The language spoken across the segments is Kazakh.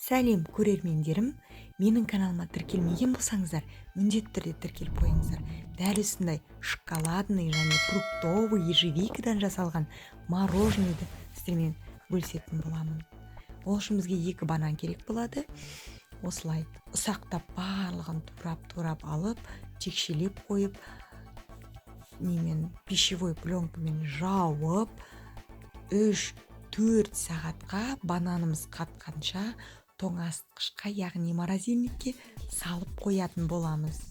Сәлем көрермендерім, менің каналыма тіркелмеген болсаңыздар, міндетті түрде тіркеліп қойыңыздар. Дәл осындай шоколадный және фруктовый ежевикадан жасалған мороженныйды сіздермен бөлісетін боламын. Ол үшін бізге 2 банан керек болады. Осылай ұсақтап барлығын турап алып, текшелеп қойып, пищевой пленкамен жауып, 3-4 сағатқа бананымыз қатқанша тоңазытқышқа, яғни морозильникке салып қоятын боламыз.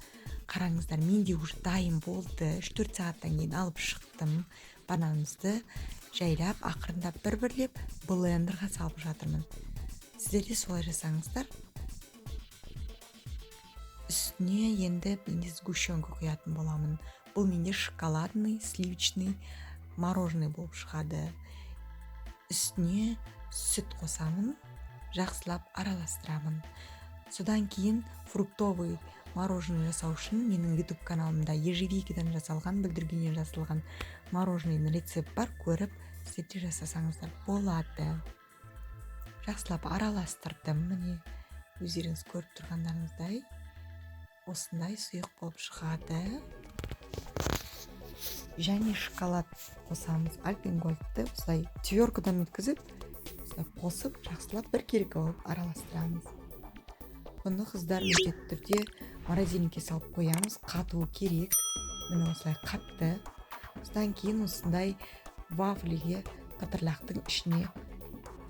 Қараңыздар, менде уже дайын болды. 3-4 сағаттан кейін алып шықтым. Бананымызды жайлап, ақырындап бір-бірлеп блендерға салып жатырмын. Сіздер де солай жасаңыздар. Үстіне енді сгущенка құятын боламын. Бұл менде шоколадный, сливочный мороженый болып шығады. Үстіне сүт қосамын, жақсылап араластырамын. Содан кейін фруктовый мороженый жасау үшін менің YouTube каналымда ежевикадан жасалған, бүлдіргеннен жасалған мороженыйдың рецепт бар, көріп, сіздер де жасасаңыздар болады. Жақсылап араластырдым, міне өздеріңіз көріп тұрғандарыңыздай осындай сұйық болып шығады. Және шоколад қосамыз. Альпенгольдты осылай тверкадан өткізіп, қосып, жақсылап бір керік алып араластырамыз. Бұны қыздар міндетті түрде морозильникке салып қоямыз, қатуы керек. Міне осылай қатты. Содан кейін осындай вафлиге қатырлақтың ішіне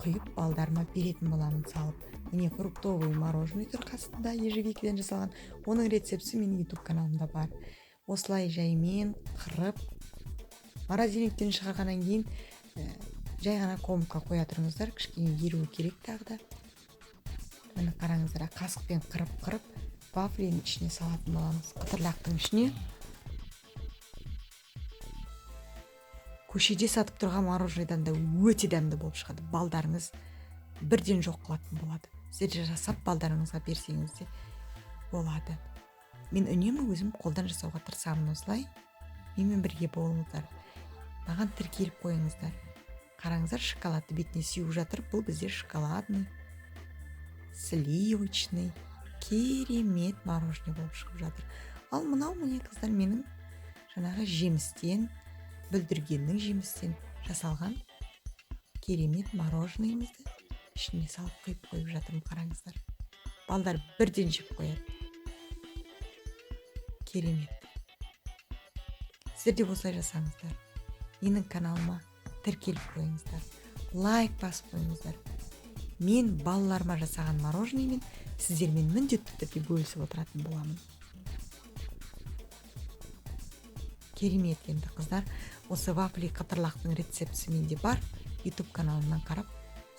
құйып балдарыма беретін боламын салып. Міне фруктовый мороженый тұр қасында, ежевикадан жасалған. Оның рецепті менің YouTube каналымда бар. Осылай жаймен қырып, морозильниктен шығарғаннан кейін жай ғана комка қоя тұрыңыздар, кішкене еруі керек тағы да. Міне қараңыздар, қасықпен қырып, вафлидің ішіне салатын боламыз. Қытырлақтың ішіне. Көшеде сатып тұрған мороженныйдан да өте дәмді болып шығады. Балдарыңыз бірден жоқ қылатын болады. Сіздер жасап балдарыңызға берсеңіз де болады. Мен үнемі өзім қолдан жасауға тырысамын осылай. Менімен бірге болыңыздар. Маған тіркеліп қойыңыздар. Қараңыздар, шоколадты бетіне сеуіп жатыр. Бұл бізде шоколадный, сливочный, керемет мороженый болып шығып жатыр. Ал мынау міне қыздар менің жаңағы жемістен, бүлдіргеннің жемістен жасалған керемет мороженныйымызды ішіне салып қойып жатырмын, қараңыздар. Балдар бірден жеп қояды. Керемет. Сіздер де осылай жасаңыздар. Менің каналыма тіркеліп қойыңыздар. Лайк басып қойыңыздар. Мен балаларыма жасаған мороженныймен сіздермен міндетті түрде бөлісіп отыратын боламын. Керемет енді қыздар. Осы вафли қатырлақтың рецепті менде бар. YouTube каналымнан қарап,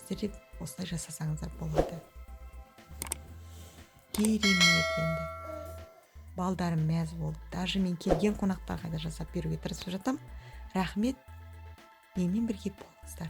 сіздер де осылай жасасаңыздар болады. Керемет енді. Балдарым мәз болды. Даже мен келген қонақтарға да жасап беруге тырысып жатам. Рахмет. Менімен бірге болыңыздар.